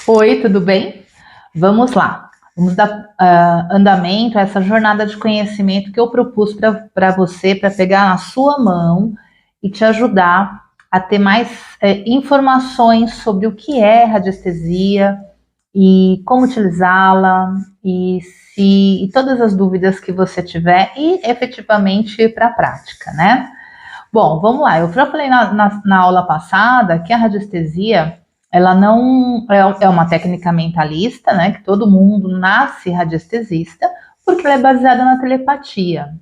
Oi, tudo bem? Vamos lá. Vamos dar andamento a essa jornada de conhecimento que eu propus para você, para pegar na sua mão e te ajudar a ter mais informações sobre o que é radiestesia e como utilizá-la e todas as dúvidas que você tiver e efetivamente ir para a prática, né? Bom, vamos lá. Eu já falei na aula passada que a radiestesia ela não é uma técnica mentalista, né? Que todo mundo nasce radiestesista, porque ela é baseada na telepatia.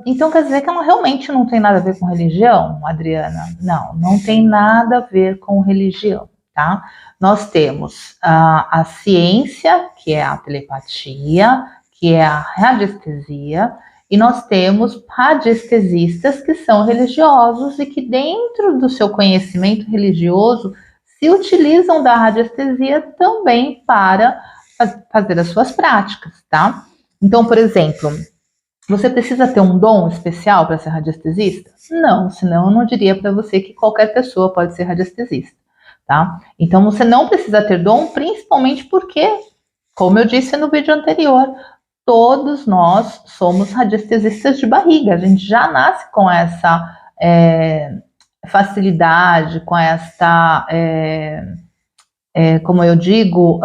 Então quer dizer que ela realmente não tem nada a ver com religião, Adriana? Não, não tem nada a ver com religião, tá? Nós temos a ciência, que é a telepatia, que é a radiestesia, e nós temos radiestesistas que são religiosos e que dentro do seu conhecimento religioso se utilizam da radiestesia também para fazer as suas práticas, tá? Então, por exemplo, você precisa ter um dom especial para ser radiestesista? Não, senão eu não diria para você que qualquer pessoa pode ser radiestesista, tá? Então você não precisa ter dom, principalmente porque, como eu disse no vídeo anterior, todos nós somos radiestesistas de barriga. A gente já nasce com essa facilidade, com essa, como eu digo,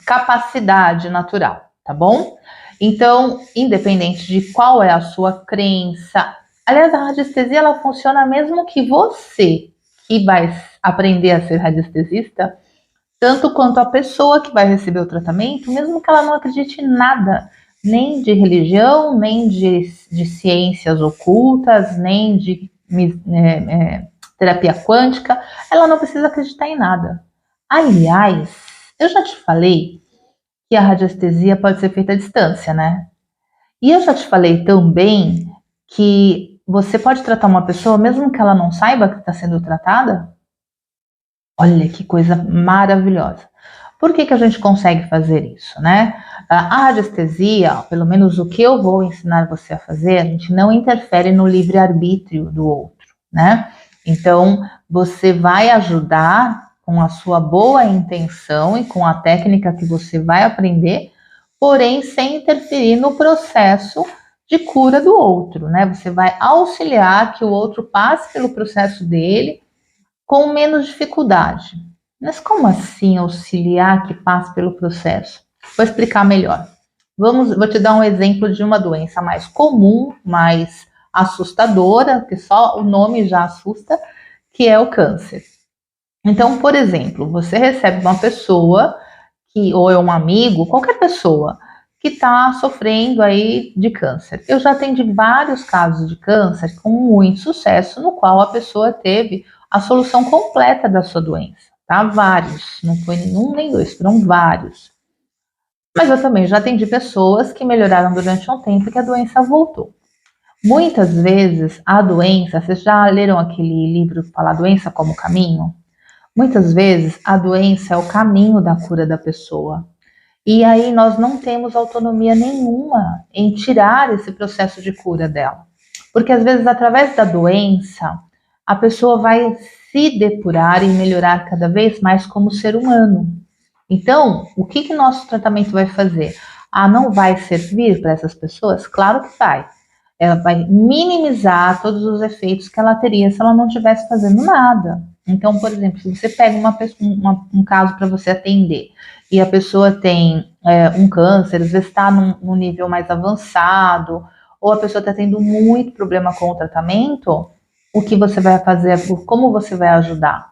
capacidade natural, tá bom? Então, independente de qual é a sua crença, aliás, a radiestesia ela funciona mesmo que você que vai aprender a ser radiestesista, tanto quanto a pessoa que vai receber o tratamento, mesmo que ela não acredite em nada, nem de religião, nem de ciências ocultas, nem de terapia quântica, ela não precisa acreditar em nada. Aliás, eu já te falei que a radiestesia pode ser feita à distância, né? E eu já te falei também que você pode tratar uma pessoa mesmo que ela não saiba que está sendo tratada? Olha que coisa maravilhosa. Por que a gente consegue fazer isso, né? A radiestesia, pelo menos o que eu vou ensinar você a fazer, a gente não interfere no livre-arbítrio do outro, né? Então, você vai ajudar com a sua boa intenção e com a técnica que você vai aprender, porém sem interferir no processo de cura do outro, né? Você vai auxiliar que o outro passe pelo processo dele com menos dificuldade. Mas como assim auxiliar que passe pelo processo? Vou explicar melhor. Vou te dar um exemplo de uma doença mais comum, mais assustadora, que só o nome já assusta, que é o câncer. Então, por exemplo, você recebe uma pessoa que, ou é um amigo, qualquer pessoa que está sofrendo aí de câncer. Eu já atendi vários casos de câncer com muito sucesso, no qual a pessoa teve a solução completa da sua doença, tá? Vários, não foi nenhum nem dois, foram vários. Mas eu também já atendi pessoas que melhoraram durante um tempo e que a doença voltou. Muitas vezes a doença, vocês já leram aquele livro que fala Doença como Caminho? Muitas vezes a doença é o caminho da cura da pessoa. E aí nós não temos autonomia nenhuma em tirar esse processo de cura dela. Porque às vezes através da doença, a pessoa vai se depurar e melhorar cada vez mais como ser humano. Então, o que nosso tratamento vai fazer? Não vai servir para essas pessoas? Claro que vai. Ela vai minimizar todos os efeitos que ela teria se ela não estivesse fazendo nada. Então, por exemplo, se você pega um caso para você atender e a pessoa tem um câncer, às vezes está num nível mais avançado, ou a pessoa está tendo muito problema com o tratamento, o que você vai fazer, como você vai ajudar?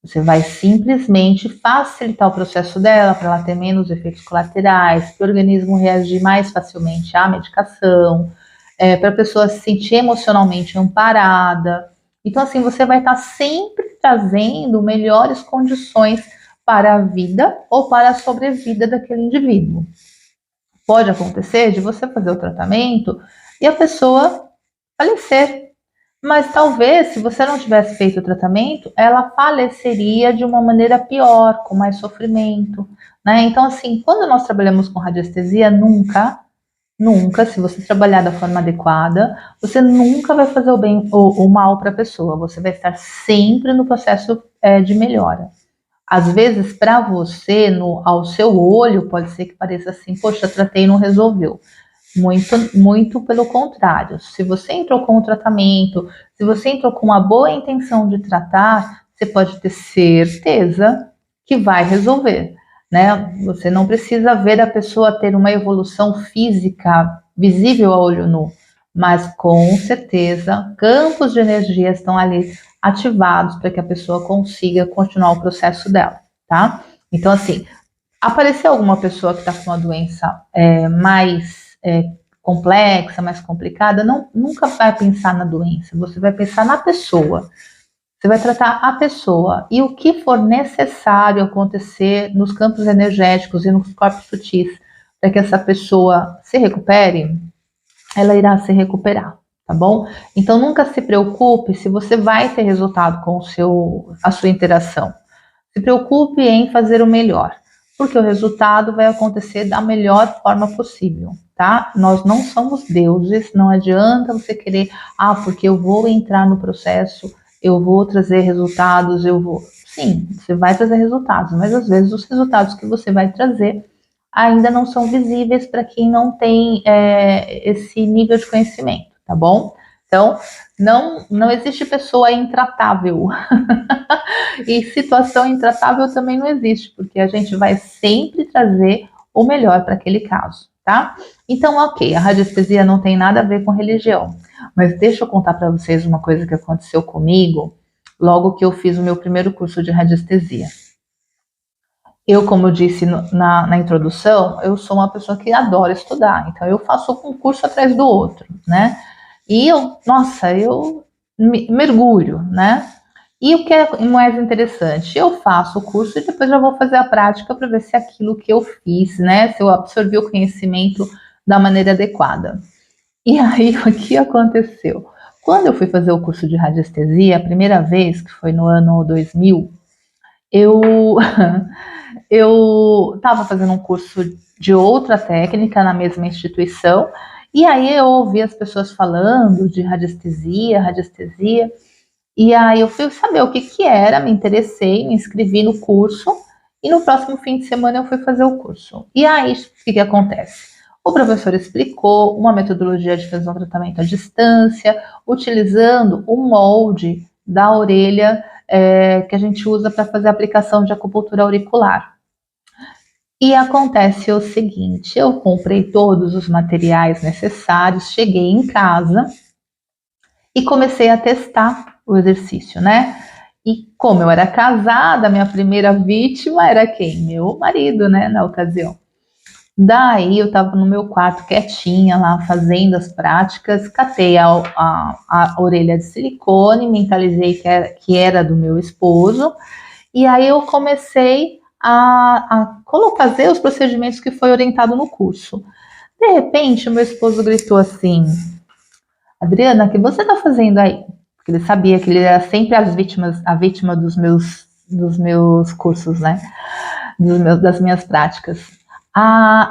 Você vai simplesmente facilitar o processo dela para ela ter menos efeitos colaterais, para o organismo reagir mais facilmente à medicação, para a pessoa se sentir emocionalmente amparada. Então, assim, você vai estar sempre trazendo melhores condições para a vida ou para a sobrevida daquele indivíduo. Pode acontecer de você fazer o tratamento e a pessoa falecer. Mas talvez, se você não tivesse feito o tratamento, ela faleceria de uma maneira pior, com mais sofrimento, né? Então, assim, quando nós trabalhamos com radiestesia, nunca, se você trabalhar da forma adequada, você nunca vai fazer o bem ou o mal para a pessoa. Você vai estar sempre no processo de melhora. Às vezes, para você, ao seu olho, pode ser que pareça assim, poxa, tratei e não resolveu. Muito pelo contrário. Se você entrou com o tratamento, se você entrou com uma boa intenção de tratar, você pode ter certeza que vai resolver, né? Você não precisa ver a pessoa ter uma evolução física visível a olho nu, mas com certeza campos de energia estão ali ativados para que a pessoa consiga continuar o processo dela, tá? Então, assim, aparecer alguma pessoa que está com uma doença mais complexa, mais complicada, nunca vai pensar na doença, você vai pensar na pessoa. Você vai tratar a pessoa e o que for necessário acontecer nos campos energéticos e nos corpos sutis para que essa pessoa se recupere, ela irá se recuperar, tá bom? Então nunca se preocupe se você vai ter resultado com a sua interação. Se preocupe em fazer o melhor, porque o resultado vai acontecer da melhor forma possível, tá? Nós não somos deuses, não adianta você querer, porque eu vou entrar no processo, eu vou trazer resultados, eu vou. Sim, você vai trazer resultados, mas às vezes os resultados que você vai trazer ainda não são visíveis para quem não tem esse nível de conhecimento, tá bom? Então, não existe pessoa intratável. E situação intratável também não existe, porque a gente vai sempre trazer o melhor para aquele caso, tá? Então, ok, a radiestesia não tem nada a ver com religião, mas deixa eu contar para vocês uma coisa que aconteceu comigo logo que eu fiz o meu primeiro curso de radiestesia. Eu, como eu disse na introdução, eu sou uma pessoa que adora estudar, então eu faço um curso atrás do outro, né? E eu mergulho, né? E o que é mais interessante, eu faço o curso e depois já vou fazer a prática para ver se aquilo que eu fiz, né, se eu absorvi o conhecimento da maneira adequada. E aí, o que aconteceu? Quando eu fui fazer o curso de radiestesia, a primeira vez, que foi no ano 2000, eu eu estava fazendo um curso de outra técnica na mesma instituição, e aí eu ouvi as pessoas falando de radiestesia, e aí eu fui saber o que era, me interessei, me inscrevi no curso, e no próximo fim de semana eu fui fazer o curso. E aí, o que acontece? O professor explicou uma metodologia de fazer um tratamento à distância, utilizando o molde da orelha que a gente usa para fazer a aplicação de acupuntura auricular. E acontece o seguinte, eu comprei todos os materiais necessários, cheguei em casa e comecei a testar o exercício, né? E como eu era casada, minha primeira vítima era quem? Meu marido, né, na ocasião. Daí eu tava no meu quarto quietinha lá, fazendo as práticas, catei a orelha de silicone, mentalizei que era do meu esposo, e aí eu comecei a fazer os procedimentos que foi orientado no curso. De repente, o meu esposo gritou assim: Adriana, o que você está fazendo aí? Porque ele sabia que ele era sempre a vítima dos meus cursos, né? Das minhas práticas.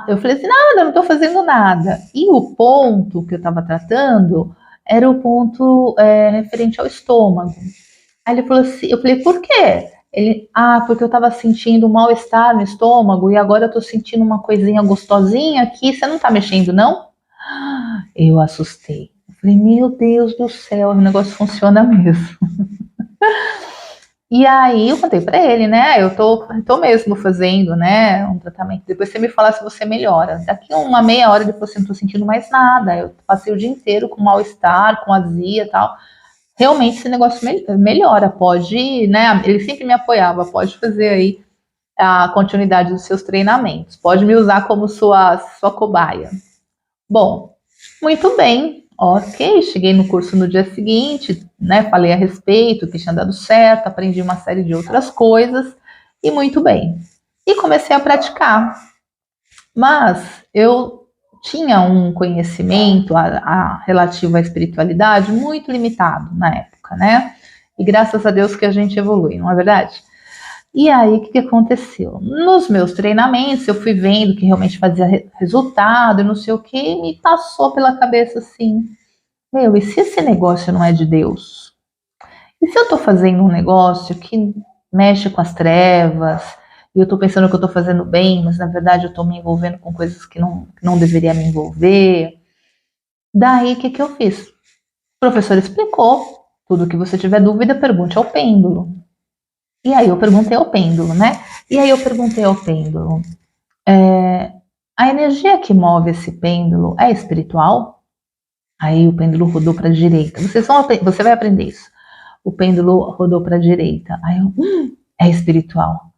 Eu falei assim, nada, não estou fazendo nada. E o ponto que eu estava tratando era o ponto referente ao estômago. Aí ele falou assim, eu falei, por quê? Ele, porque eu estava sentindo um mal-estar no estômago e agora eu estou sentindo uma coisinha gostosinha aqui, você não está mexendo, não? Eu assustei. Eu falei, meu Deus do céu, o negócio funciona mesmo. E aí eu contei para ele, né? Eu tô mesmo fazendo, né? Um tratamento. Depois você me fala se você melhora. Daqui uma meia hora depois eu não tô sentindo mais nada. Eu passei o dia inteiro com mal-estar, com azia e tal. Realmente esse negócio melhora. Pode, né? Ele sempre me apoiava. Pode fazer aí a continuidade dos seus treinamentos. Pode me usar como sua cobaia. Bom, muito bem. Ok, cheguei no curso no dia seguinte, né? Falei a respeito, que tinha dado certo, aprendi uma série de outras coisas e muito bem. E comecei a praticar. Mas eu tinha um conhecimento relativo à espiritualidade muito limitado na época, né? E graças a Deus que a gente evolui, não é verdade? E aí, o que aconteceu? Nos meus treinamentos, eu fui vendo que realmente fazia resultado e não sei o que, me passou pela cabeça assim, e se esse negócio não é de Deus? E se eu tô fazendo um negócio que mexe com as trevas, e eu tô pensando que eu tô fazendo bem, mas na verdade eu tô me envolvendo com coisas que não deveria me envolver. Daí, o que que eu fiz? O professor explicou, tudo que você tiver dúvida, pergunte ao pêndulo. E aí eu perguntei ao pêndulo, né? E aí eu perguntei ao pêndulo, a energia que move esse pêndulo é espiritual? Aí o pêndulo rodou para a direita. Você vai aprender isso. O pêndulo rodou para a direita. Aí é espiritual.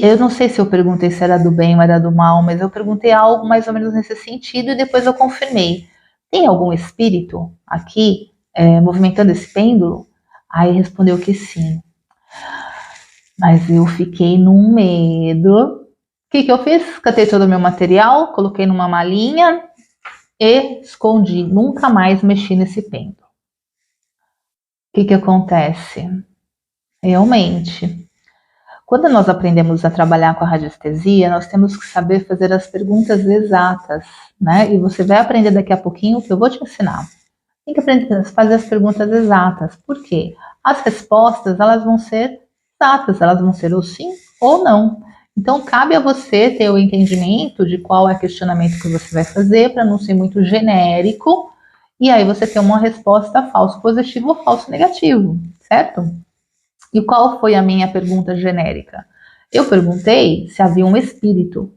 Eu não sei se eu perguntei se era do bem ou era do mal, mas eu perguntei algo mais ou menos nesse sentido e depois eu confirmei. Tem algum espírito aqui movimentando esse pêndulo? Aí respondeu que sim. Mas eu fiquei num medo. O que que eu fiz? Catei todo o meu material, coloquei numa malinha e escondi. Nunca mais mexi nesse pêndulo. O que que acontece? Realmente, quando nós aprendemos a trabalhar com a radiestesia, nós temos que saber fazer as perguntas exatas, né? E você vai aprender daqui a pouquinho o que eu vou te ensinar. Tem que aprender a fazer as perguntas exatas. Por quê? As respostas, elas vão ser exatas, elas vão ser ou sim ou não. Então, cabe a você ter o entendimento de qual é o questionamento que você vai fazer, para não ser muito genérico, e aí você ter uma resposta falso positivo ou falso negativo, certo? E qual foi a minha pergunta genérica? Eu perguntei se havia um espírito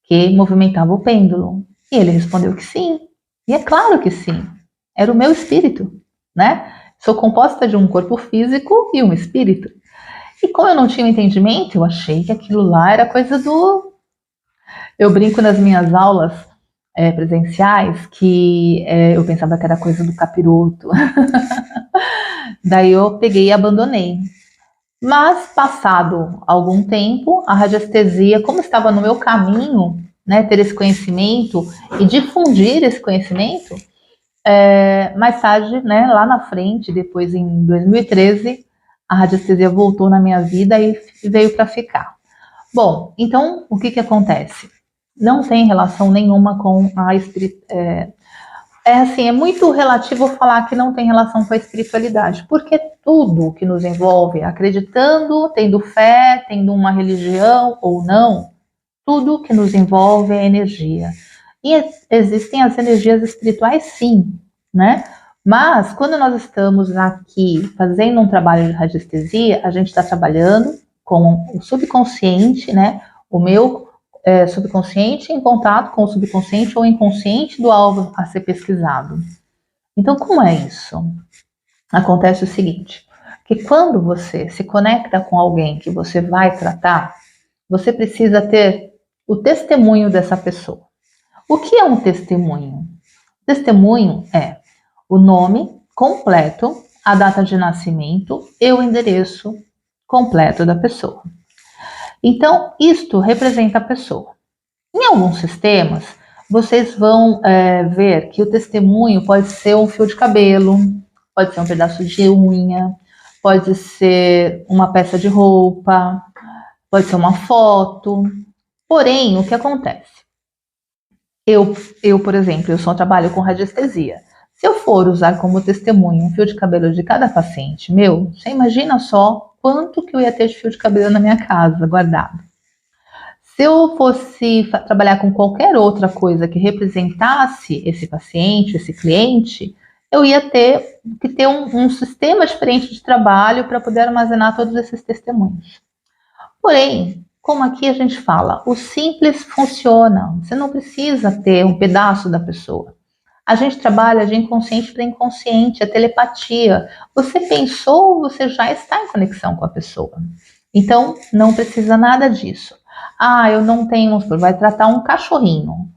que movimentava o pêndulo. E ele respondeu que sim. E é claro que sim. Era o meu espírito, né? Sou composta de um corpo físico e um espírito. E como eu não tinha entendimento, eu achei que aquilo lá era coisa do... Eu brinco nas minhas aulas presenciais que eu pensava que era coisa do capiroto. Daí eu peguei e abandonei. Mas, passado algum tempo, a radiestesia, como estava no meu caminho, né, ter esse conhecimento e difundir esse conhecimento, mais tarde, né, lá na frente, depois em 2013, a radiestesia voltou na minha vida e veio para ficar. Bom, então, o que que acontece? Não tem relação nenhuma com a espiritualidade. Assim, é muito relativo falar que não tem relação com a espiritualidade, porque tudo que nos envolve, acreditando, tendo fé, tendo uma religião ou não, tudo que nos envolve é energia. E existem as energias espirituais, sim, né? Mas quando nós estamos aqui fazendo um trabalho de radiestesia, a gente está trabalhando com o subconsciente, né? O meu subconsciente em contato com o subconsciente ou inconsciente do alvo a ser pesquisado. Então, como é isso? Acontece o seguinte, que quando você se conecta com alguém que você vai tratar, você precisa ter o testemunho dessa pessoa. O que é um testemunho? Testemunho é o nome completo, a data de nascimento e o endereço completo da pessoa. Então, isto representa a pessoa. Em alguns sistemas, vocês vão ver que o testemunho pode ser um fio de cabelo, pode ser um pedaço de unha, pode ser uma peça de roupa, pode ser uma foto. Porém, o que acontece? Por exemplo, eu só trabalho com radiestesia. Se eu for usar como testemunho um fio de cabelo de cada paciente meu, você imagina só quanto que eu ia ter de fio de cabelo na minha casa guardado. Se eu fosse trabalhar com qualquer outra coisa que representasse esse paciente, esse cliente, eu ia ter que ter um sistema diferente de trabalho para poder armazenar todos esses testemunhos. Porém, como aqui a gente fala, o simples funciona. Você não precisa ter um pedaço da pessoa. A gente trabalha de inconsciente para inconsciente, a telepatia. Você pensou, você já está em conexão com a pessoa. Então, não precisa nada disso. Eu não tenho, vai tratar um cachorrinho.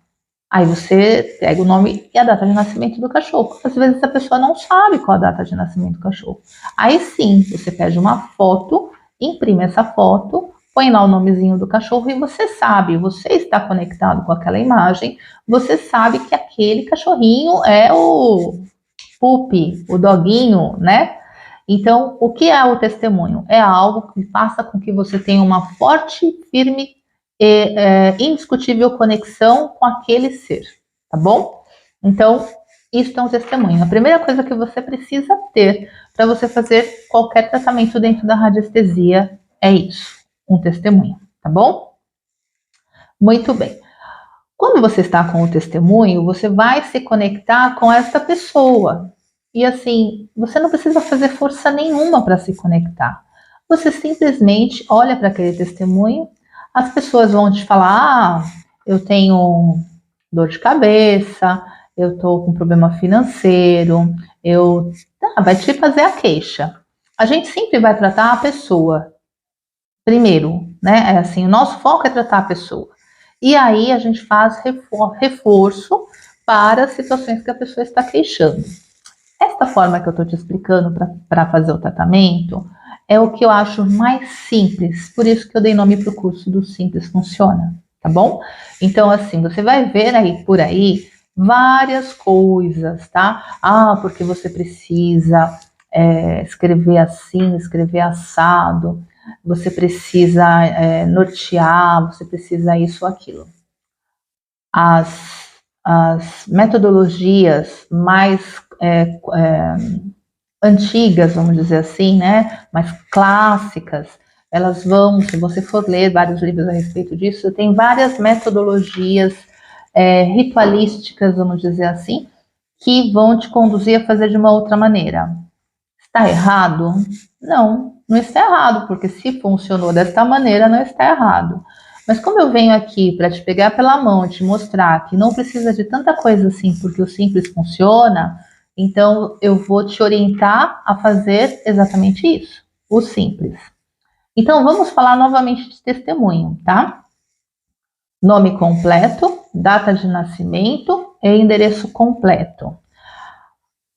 Aí você pega o nome e a data de nascimento do cachorro. Às vezes a pessoa não sabe qual a data de nascimento do cachorro. Aí sim, você pede uma foto, imprime essa foto, põe lá o nomezinho do cachorro e você sabe, você está conectado com aquela imagem, você sabe que aquele cachorrinho é o Pupi, o doguinho, né? Então, o que é o testemunho? É algo que faça com que você tenha uma forte, firme e indiscutível conexão com aquele ser, tá bom? Então, isso é um testemunho. A primeira coisa que você precisa ter para você fazer qualquer tratamento dentro da radiestesia. É isso, um testemunho, tá bom? Muito bem. Quando você está com o testemunho, você vai se conectar com essa pessoa. E assim, você não precisa fazer força nenhuma para se conectar. Você simplesmente olha para aquele testemunho, as pessoas vão te falar: ah, eu tenho dor de cabeça, eu estou com problema financeiro, vai te fazer a queixa. A gente sempre vai tratar a pessoa primeiro, né? É assim, o nosso foco é tratar a pessoa. E aí a gente faz reforço para as situações que a pessoa está queixando. Esta forma que eu estou te explicando para fazer o tratamento é o que eu acho mais simples, por isso que eu dei nome para o curso do Simples Funciona, tá bom? Então, assim, você vai ver aí por aí várias coisas, tá? Ah, porque você precisa escrever assim, escrever assado, você precisa nortear, você precisa isso ou aquilo. As metodologias mais antigas, vamos dizer assim, né, mais clássicas, elas vão, se você for ler vários livros a respeito disso, tem várias metodologias ritualísticas, vamos dizer assim, que vão te conduzir a fazer de uma outra maneira. Está errado? Não, não está errado, porque se funcionou desta maneira, não está errado. Mas como eu venho aqui para te pegar pela mão e te mostrar que não precisa de tanta coisa assim, porque o simples funciona, então eu vou te orientar a fazer exatamente isso, o simples. Então vamos falar novamente de testemunho, tá? Nome completo, data de nascimento e endereço completo.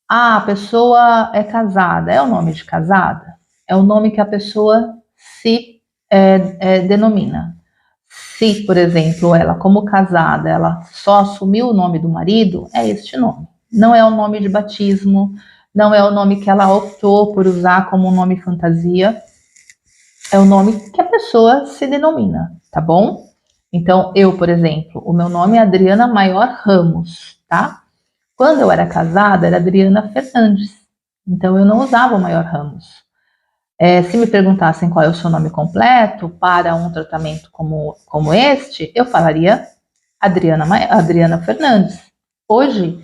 Ah, a pessoa é casada, é o nome de casada? É o nome que a pessoa se denomina. Se, por exemplo, ela como casada, ela só assumiu o nome do marido, é este nome. Não é o nome de batismo, não é o nome que ela optou por usar como um nome fantasia, é o nome que a pessoa se denomina, tá bom? Então, eu, por exemplo, o meu nome é Adriana Maior Ramos, tá? Quando eu era casada, era Adriana Fernandes. Então, eu não usava o Maior Ramos. Se me perguntassem qual é o seu nome completo para um tratamento como este, eu falaria Adriana Fernandes. Hoje,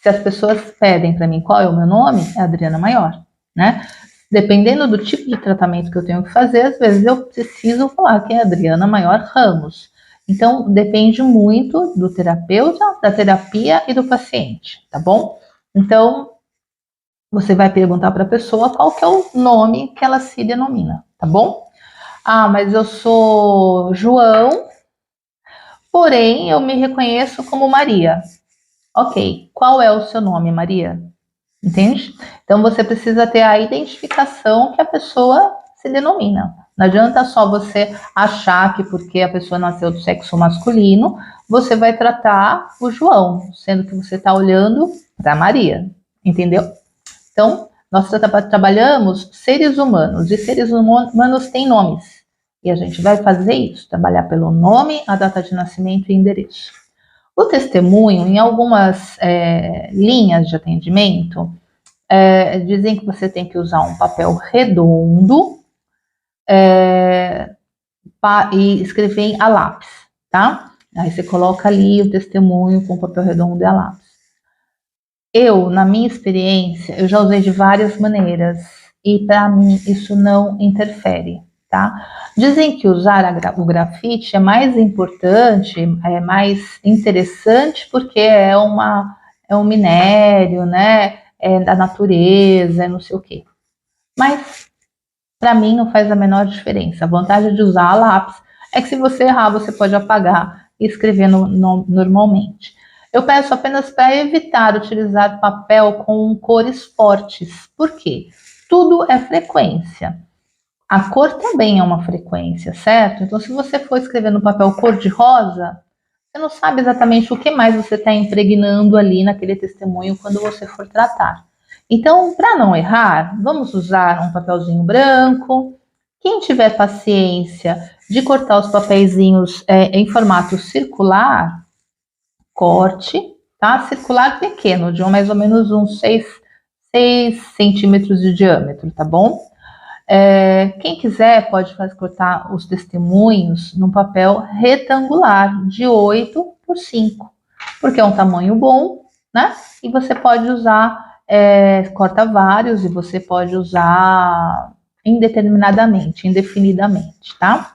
se as pessoas pedem para mim qual é o meu nome, é Adriana Maior, né? Dependendo do tipo de tratamento que eu tenho que fazer, às vezes eu preciso falar que é Adriana Maior Ramos. Então, depende muito do terapeuta, da terapia e do paciente, tá bom? Então, você vai perguntar para a pessoa qual que é o nome que ela se denomina, tá bom? Ah, mas eu sou João, porém eu me reconheço como Maria. Ok, qual é o seu nome, Maria? Entende? Então você precisa ter a identificação que a pessoa se denomina. Não adianta só você achar que porque a pessoa nasceu do sexo masculino, você vai tratar o João, sendo que você está olhando para Maria, entendeu? Então, nós trabalhamos seres humanos, e seres humanos têm nomes. E a gente vai fazer isso, trabalhar pelo nome, a data de nascimento e endereço. O testemunho, em algumas linhas de atendimento, dizem que você tem que usar um papel redondo e escrever em a lápis, tá? Aí você coloca ali o testemunho com papel redondo e a lápis. Eu, na minha experiência, eu já usei de várias maneiras e para mim isso não interfere, tá? Dizem que usar o grafite é mais importante, é mais interessante porque é um minério, né? É da natureza, é não sei o quê. Mas para mim não faz a menor diferença. A vantagem de usar a lápis é que se você errar, você pode apagar e escrever normalmente. Eu peço apenas para evitar utilizar papel com cores fortes. Por quê? Tudo é frequência. A cor também é uma frequência, certo? Então, se você for escrever no papel cor-de-rosa, você não sabe exatamente o que mais você está impregnando ali naquele testemunho quando você for tratar. Então, para não errar, vamos usar um papelzinho branco. Quem tiver paciência de cortar os papeizinhos em formato circular, corte, tá? Circular pequeno, de mais ou menos uns 6 centímetros de diâmetro, tá bom? Quem quiser pode cortar os testemunhos num papel retangular de 8 por 5, porque é um tamanho bom, né? E você pode usar, corta vários, e você pode usar indeterminadamente, indefinidamente, tá?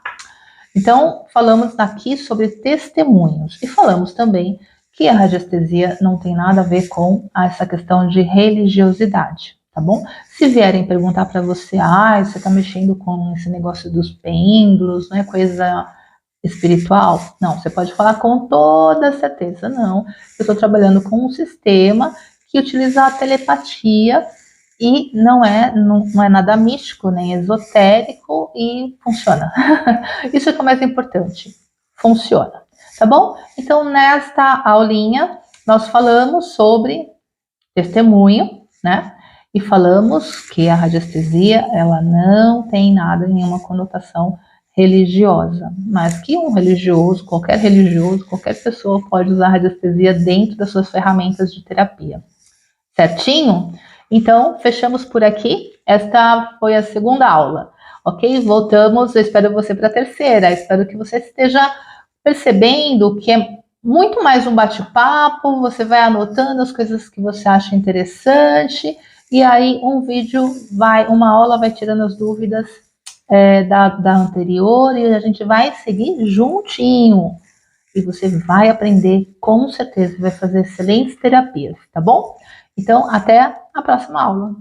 Então, falamos aqui sobre testemunhos e falamos também que a radiestesia não tem nada a ver com essa questão de religiosidade, tá bom? Se vierem perguntar para você, você está mexendo com esse negócio dos pêndulos, não é coisa espiritual? Não, você pode falar com toda certeza, não. Eu estou trabalhando com um sistema que utiliza a telepatia e não é nada místico, nem esotérico, e funciona. Isso é o que é mais importante, funciona, tá bom? Então, nesta aulinha, nós falamos sobre testemunho, né? E falamos que a radiestesia, ela não tem nada, nenhuma conotação religiosa, mas que um religioso, qualquer pessoa pode usar a radiestesia dentro das suas ferramentas de terapia. Certinho? Então, fechamos por aqui. Esta foi a segunda aula, ok? Voltamos, eu espero você para a terceira. Espero que você esteja percebendo que é muito mais um bate-papo, você vai anotando as coisas que você acha interessante, e aí uma aula vai tirando as dúvidas da anterior, e a gente vai seguir juntinho. E você vai aprender, com certeza, vai fazer excelentes terapias, tá bom? Então, até a próxima aula.